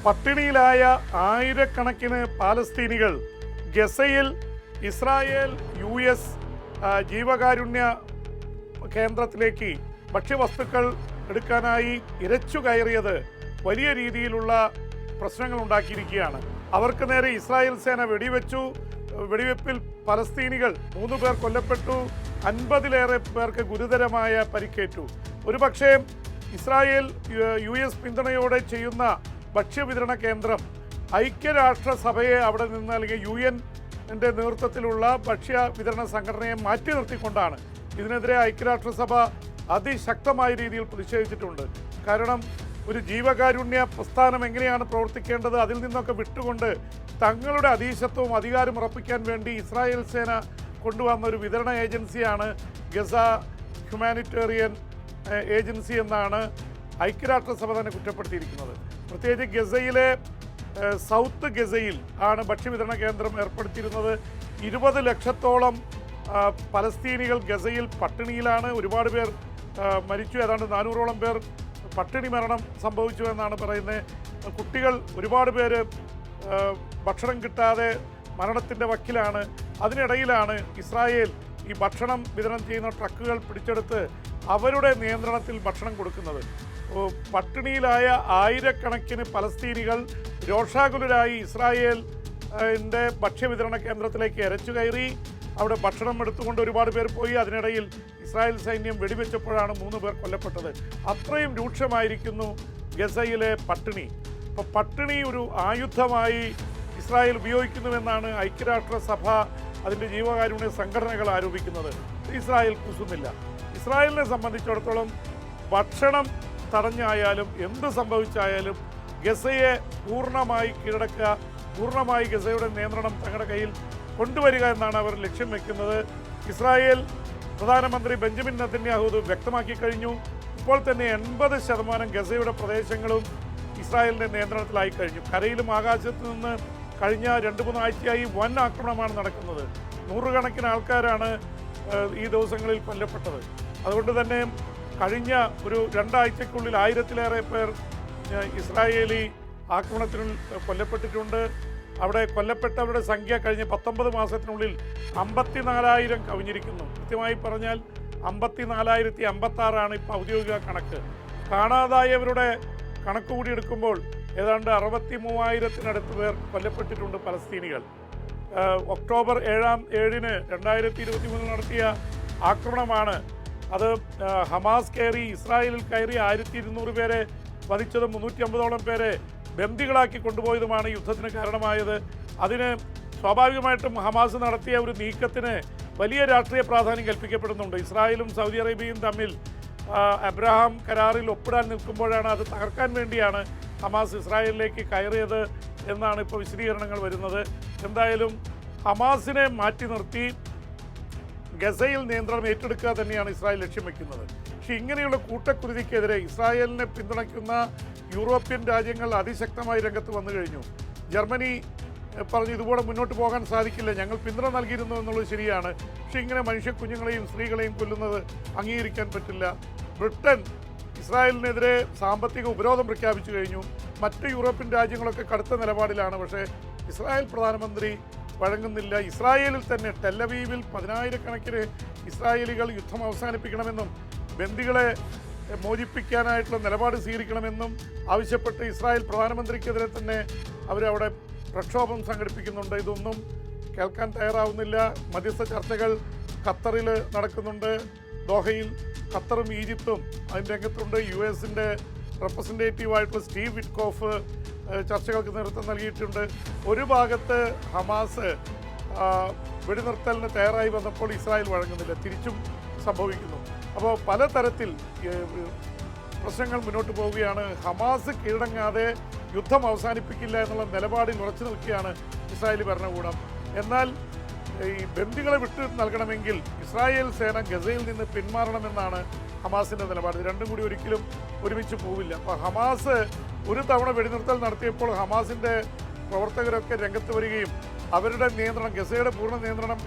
പട്ടിണിയിലായ ആയിരക്കണക്കിന് പാലസ്തീനികൾ ഗസയിൽ Israel US ജീവകാരുണ്യ കേന്ദ്രത്തിലേക്ക് ഭക്ഷ്യവസ്തുക്കൾ എടുക്കാനായി ഇരച്ചു കയറിയത് വലിയ രീതിയിലുള്ള പ്രശ്നങ്ങൾ ഉണ്ടാക്കിയിരിക്കുകയാണ്. അവർക്ക് നേരെ ഇസ്രായേൽ സേന വെടിവെച്ചു. വെടിവെപ്പിൽ പലസ്തീനികൾ 3 പേർ കൊല്ലപ്പെട്ടു, 50-ലേറെ പേർക്ക് ഗുരുതരമായ പരിക്കേറ്റു. ഒരുപക്ഷേ ഇസ്രായേൽ US പിന്തുണയോടെ ചെയ്യുന്ന ഭക്ഷ്യവിതരണ കേന്ദ്രം ഐക്യരാഷ്ട്രസഭയെ അവിടെ നിന്ന് അല്ലെങ്കിൽ UN-ന്റെ നേതൃത്വത്തിലുള്ള ഭക്ഷ്യ വിതരണ സംഘടനയെ മാറ്റി നിർത്തിക്കൊണ്ടാണ് ഇതിനെതിരെ ഐക്യരാഷ്ട്രസഭ അതിശക്തമായ രീതിയിൽ പ്രതിഷേധിച്ചിട്ടുണ്ട്. കാരണം ഒരു ജീവകാരുണ്യ പ്രസ്ഥാനം എങ്ങനെയാണ് പ്രവർത്തിക്കേണ്ടത്, അതിൽ നിന്നൊക്കെ വിട്ടുകൊണ്ട് തങ്ങളുടെ അധീശത്വവും അധികാരം ഉറപ്പിക്കാൻ വേണ്ടി ഇസ്രായേൽ സേന കൊണ്ടുവന്ന ഒരു വിതരണ ഏജൻസിയാണ് ഗസ ഹ്യൂമാനിറ്റേറിയൻ ഏജൻസി എന്നാണ് ഐക്യരാഷ്ട്രസഭ തന്നെ കുറ്റപ്പെടുത്തിയിരിക്കുന്നത്. പ്രത്യേകിച്ച് ഗസയിലെ സൗത്ത് ഗസയിൽ ആണ് ഭക്ഷ്യവിതരണ കേന്ദ്രം ഏർപ്പെടുത്തിയിരുന്നത്. 20 ലക്ഷത്തോളം പലസ്തീനികൾ ഗസയിൽ പട്ടിണിയിലാണ്. ഒരുപാട് പേർ മരിച്ചു. ഏതാണ്ട് 400ഓളം പേർ പട്ടിണി മരണം സംഭവിച്ചു എന്നാണ് പറയുന്നത്. കുട്ടികൾ ഒരുപാട് പേര് ഭക്ഷണം കിട്ടാതെ മരണത്തിൻ്റെ വക്കിലാണ്. അതിനിടയിലാണ് ഇസ്രായേൽ ഈ ഭക്ഷണം വിതരണം ചെയ്യുന്ന ട്രക്കുകൾ പിടിച്ചെടുത്ത് അവരുടെ നിയന്ത്രണത്തിൽ ഭക്ഷണം കൊടുക്കുന്നത്. പട്ടിണിയിലായ ആയിരക്കണക്കിന് പലസ്തീനികൾ രോഷാകുലരായി ഇസ്രായേലിൻ്റെ ഭക്ഷ്യവിതരണ കേന്ദ്രത്തിലേക്ക് ഇരച്ചു കയറി. അവിടെ ഭക്ഷണം എടുത്തുകൊണ്ട് ഒരുപാട് പേർ പോയി. അതിനിടയിൽ ഇസ്രായേൽ സൈന്യം വെടിവെച്ചപ്പോഴാണ് 3 പേർ കൊല്ലപ്പെട്ടത്. അത്രയും രൂക്ഷമായിരിക്കുന്നു ഗസയിലെ പട്ടിണി. അപ്പോൾ പട്ടിണി ഒരു ആയുധമായി ഇസ്രായേൽ ഉപയോഗിക്കുന്നുവെന്നാണ് ഐക്യരാഷ്ട്രസഭ അതിൻ്റെ ജീവകാരുണ്യ സംഘടനകൾ ആരോപിക്കുന്നത്. ഇസ്രായേൽ കൂസുന്നില്ല. ഇസ്രായേലിനെ സംബന്ധിച്ചിടത്തോളം ഭക്ഷണം തടഞ്ഞായാലും എന്ത് സംഭവിച്ചായാലും ഗസയെ പൂർണ്ണമായി കീഴടക്കുക, പൂർണ്ണമായി ഗസയുടെ നിയന്ത്രണം തങ്ങളുടെ കയ്യിൽ കൊണ്ടുവരിക എന്നാണ് അവർ ലക്ഷ്യം വെക്കുന്നത്. ഇസ്രായേൽ പ്രധാനമന്ത്രി ബെഞ്ചമിൻ നെതന്യാഹു വ്യക്തമാക്കി കഴിഞ്ഞു. ഇപ്പോൾ തന്നെ 80% ഗസയുടെ പ്രദേശങ്ങളും ഇസ്രായേലിൻ്റെ നിയന്ത്രണത്തിലായി കഴിഞ്ഞു. കരയിലും ആകാശത്തു നിന്ന് കഴിഞ്ഞ 2-3 ആഴ്ചയായി വൻ ആക്രമണമാണ് നടക്കുന്നത്. നൂറുകണക്കിന് ആൾക്കാരാണ് ഈ ദിവസങ്ങളിൽ കൊല്ലപ്പെട്ടത്. അതുകൊണ്ട് തന്നെ കഴിഞ്ഞ ഒരു 2 ആഴ്ചയ്ക്കുള്ളിൽ 1000-ലേറെ പേർ ഇസ്രായേലി ആക്രമണത്തിൽ കൊല്ലപ്പെട്ടിട്ടുണ്ട്. അവിടെ കൊല്ലപ്പെട്ടവരുടെ സംഖ്യ കഴിഞ്ഞ 19 മാസത്തിനുള്ളിൽ 54,000 കവിഞ്ഞിരിക്കുന്നു. കൃത്യമായി പറഞ്ഞാൽ 54,056 ഇപ്പോൾ ഔദ്യോഗിക കണക്ക്. കാണാതായവരുടെ കണക്ക് കൂടി എടുക്കുമ്പോൾ ഏതാണ്ട് 63,000-നടുത്ത് പേർ കൊല്ലപ്പെട്ടിട്ടുണ്ട് പലസ്തീനികൾ. ഒക്ടോബർ 7-ന് 2023 നടത്തിയ ആക്രമണമാണ്. അത് ഹമാസ് കയറി ഇസ്രായേലിൽ കയറി 1200 പേരെ വധിച്ചതും 350ഓളം പേരെ ബന്ദികളാക്കി കൊണ്ടുപോയതുമാണ് യുദ്ധത്തിന് കാരണമായത്. അതിന് സ്വാഭാവികമായിട്ടും ഹമാസ് നടത്തിയ ഒരു നീക്കത്തിന് വലിയ രാഷ്ട്രീയ പ്രാധാന്യം കൽപ്പിക്കപ്പെടുന്നുണ്ട്. ഇസ്രായേലും സൗദി അറേബ്യയും തമ്മിൽ അബ്രഹാം കരാറിൽ ഒപ്പിടാൻ നിൽക്കുമ്പോഴാണ് അത് തകർക്കാൻ വേണ്ടിയാണ് ഹമാസ് ഇസ്രായേലിലേക്ക് കയറിയത് എന്നാണ് ഇപ്പോൾ വിശദീകരണങ്ങൾ വരുന്നത്. എന്തായാലും ഹമാസിനെ മാറ്റി നിർത്തി ഗസയിൽ നിയന്ത്രണം ഏറ്റെടുക്കുക തന്നെയാണ് ഇസ്രായേൽ ലക്ഷ്യം വയ്ക്കുന്നത്. പക്ഷേ ഇങ്ങനെയുള്ള കൂട്ടക്കുരുതിക്കെതിരെ ഇസ്രായേലിനെ പിന്തുണയ്ക്കുന്ന യൂറോപ്യൻ രാജ്യങ്ങൾ അതിശക്തമായി രംഗത്ത് വന്നു കഴിഞ്ഞു. ജർമ്മനി പറഞ്ഞു ഇതുപോലെ മുന്നോട്ട് പോകാൻ സാധിക്കില്ല, ഞങ്ങൾ പിന്തുണ നൽകിയിരുന്നു എന്നുള്ളത് ശരിയാണ്, പക്ഷേ ഇങ്ങനെ മനുഷ്യ കുഞ്ഞുങ്ങളെയും സ്ത്രീകളെയും കൊല്ലുന്നത് അംഗീകരിക്കാൻ പറ്റില്ല. ബ്രിട്ടൻ ഇസ്രായേലിനെതിരെ സാമ്പത്തിക ഉപരോധം പ്രഖ്യാപിച്ചു കഴിഞ്ഞു. മറ്റ് യൂറോപ്യൻ രാജ്യങ്ങളൊക്കെ കടുത്ത നിലപാടിലാണ്. പക്ഷേ ഇസ്രായേൽ പ്രധാനമന്ത്രി വഴങ്ങുന്നില്ല. ഇസ്രായേലിൽ തന്നെ ടെല്ലവീവിൽ 10,000-കണക്കിന് ഇസ്രായേലികൾ യുദ്ധം അവസാനിപ്പിക്കണമെന്നും ബന്ദികളെ മോചിപ്പിക്കാനായിട്ടുള്ള നിലപാട് സ്വീകരിക്കണമെന്നും ആവശ്യപ്പെട്ട് ഇസ്രായേൽ പ്രധാനമന്ത്രിക്കെതിരെ തന്നെ അവരവിടെ പ്രക്ഷോഭം സംഘടിപ്പിക്കുന്നുണ്ട്. ഇതൊന്നും കേൾക്കാൻ തയ്യാറാവുന്നില്ല. മധ്യസ്ഥ ചർച്ചകൾ ഖത്തറിൽ നടക്കുന്നുണ്ട്. ദോഹയിൽ ഖത്തറും ഈജിപ്തും അതിൻ്റെ രംഗത്തുണ്ട്. US-ൻ്റെ റെപ്രസെൻറ്റേറ്റീവായിട്ടുള്ള സ്റ്റീവ് വിറ്റ്കോഫ് ചർച്ചകൾക്ക് നേതൃത്വം നൽകിയിട്ടുണ്ട്. ഒരു ഭാഗത്ത് ഹമാസ് വെടിനിർത്തലിന് തയ്യാറായി വന്നപ്പോൾ ഇസ്രായേൽ വഴങ്ങുന്നില്ല, തിരിച്ചും സംഭവിക്കുന്നു. അപ്പോൾ പലതരത്തിൽ പ്രശ്നങ്ങൾ മുന്നോട്ട് പോവുകയാണ്. ഹമാസ് കീഴടങ്ങാതെ യുദ്ധം അവസാനിപ്പിക്കില്ല എന്നുള്ള നിലപാടിൽ ഉറച്ചു നിൽക്കുകയാണ് ഇസ്രായേലി ഭരണകൂടം. എന്നാൽ ഈ ബന്ദികളെ വിട്ടു നൽകണമെങ്കിൽ ഇസ്രായേൽ സേന ഗസയിൽ നിന്ന് പിന്മാറണമെന്നാണ് ഹമാസിൻ്റെ നിലപാട്. രണ്ടും കൂടി ഒരിക്കലും ഒരുമിച്ച് പോവില്ല. അപ്പോൾ ഹമാസ് ഒരു തവണ വെടിനിർത്തൽ നടത്തിയപ്പോൾ ഹമാസിൻ്റെ പ്രവർത്തകരൊക്കെ രംഗത്ത് വരികയും അവരുടെ നിയന്ത്രണം, ഗസയുടെ പൂർണ്ണ നിയന്ത്രണം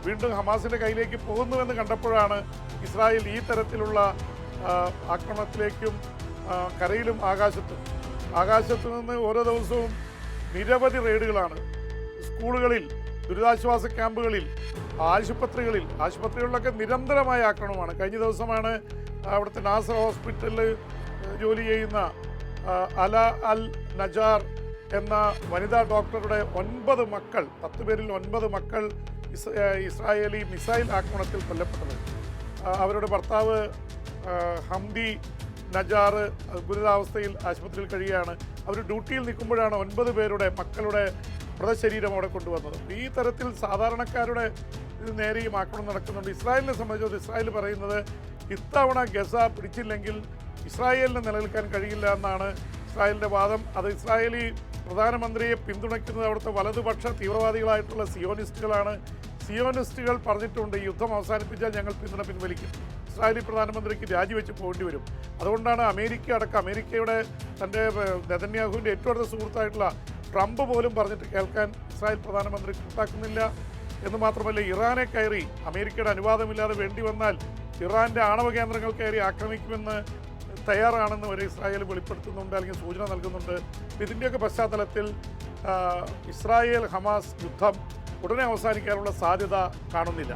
വീണ്ടും ഹമാസിൻ്റെ കയ്യിലേക്ക് പോകുന്നുവെന്ന് കണ്ടപ്പോഴാണ് ഇസ്രായേൽ ഈ തരത്തിലുള്ള ആക്രമണത്തിലേക്കും കരയിലും ആകാശത്തും ആകാശത്തു നിന്ന് ഓരോ ദിവസവും നിരവധി റെയ്ഡുകളാണ്. സ്കൂളുകളിൽ, ദുരിതാശ്വാസ ക്യാമ്പുകളിൽ, ആശുപത്രികളിലൊക്കെ നിരന്തരമായ ആക്രമണമാണ്. കഴിഞ്ഞ ദിവസമാണ് അവിടുത്തെ നാസർ ഹോസ്പിറ്റലിൽ ജോലി ചെയ്യുന്ന അല അൽ നജാർ എന്ന വനിതാ ഡോക്ടറുടെ 9 മക്കൾ, 10 പേരിൽ 9 മക്കൾ ഇസ്രായേലി മിസൈൽ ആക്രമണത്തിൽ കൊല്ലപ്പെട്ടത്. അവരുടെ ഭർത്താവ് ഹംദി നജാർ ഗുരുതരാവസ്ഥയിൽ ആശുപത്രിയിൽ കഴിയുകയാണ്. അവർ ഡ്യൂട്ടിയിൽ നിൽക്കുമ്പോഴാണ് 9 പേരുടെ മക്കളുടെ മൃതശരീരം അവിടെ കൊണ്ടുവന്നത്. ഈ തരത്തിൽ സാധാരണക്കാരുടെ ഇത് നേരെയും ആക്രമണം നടക്കുന്നുണ്ട്. ഇസ്രായേലിനെ സംബന്ധിച്ച് ഇസ്രായേൽ പറയുന്നത് ഇത്തവണ ഗസ പിടിച്ചില്ലെങ്കിൽ ഇസ്രായേലിന് നിലനിൽക്കാൻ കഴിയില്ല എന്നാണ് ഇസ്രായേലിൻ്റെ വാദം. അത് ഇസ്രായേലി പ്രധാനമന്ത്രിയെ പിന്തുണയ്ക്കുന്നത് അവിടുത്തെ വലതുപക്ഷ തീവ്രവാദികളായിട്ടുള്ള സിയോണിസ്റ്റുകളാണ്. സിയോണിസ്റ്റുകൾ പറഞ്ഞിട്ടുണ്ട്, യുദ്ധം അവസാനിപ്പിച്ചാൽ ഞങ്ങൾ പിന്തുണ പിൻവലിക്കും, ഇസ്രായേലി പ്രധാനമന്ത്രിക്ക് രാജിവെച്ച് പോകേണ്ടി വരും. അതുകൊണ്ടാണ് അമേരിക്കയുടെ തൻ്റെ നെതന്യാഹുവിൻ്റെ ഏറ്റവും അടുത്ത സുഹൃത്തായിട്ടുള്ള ട്രംപ് പോലും പറഞ്ഞിട്ട് കേൾക്കാൻ ഇസ്രായേൽ പ്രധാനമന്ത്രി കൂട്ടാക്കുന്നില്ല. എന്ന് മാത്രമല്ല, ഇറാനെ കയറി അമേരിക്കയുടെ അനുവാദമില്ലാതെ വേണ്ടി വന്നാൽ ഇറാൻ്റെ ആണവ കേന്ദ്രങ്ങൾ കയറി ആക്രമിക്കുമെന്ന് തയ്യാറാണെന്ന് വരെ ഇസ്രായേൽ വെളിപ്പെടുത്തുന്നുണ്ട്, അല്ലെങ്കിൽ സൂചന നൽകുന്നുണ്ട്. ഇതിൻ്റെയൊക്കെ പശ്ചാത്തലത്തിൽ ഇസ്രായേൽ ഹമാസ് യുദ്ധം ഉടനെ അവസാനിക്കാനുള്ള സാധ്യത കാണുന്നില്ല.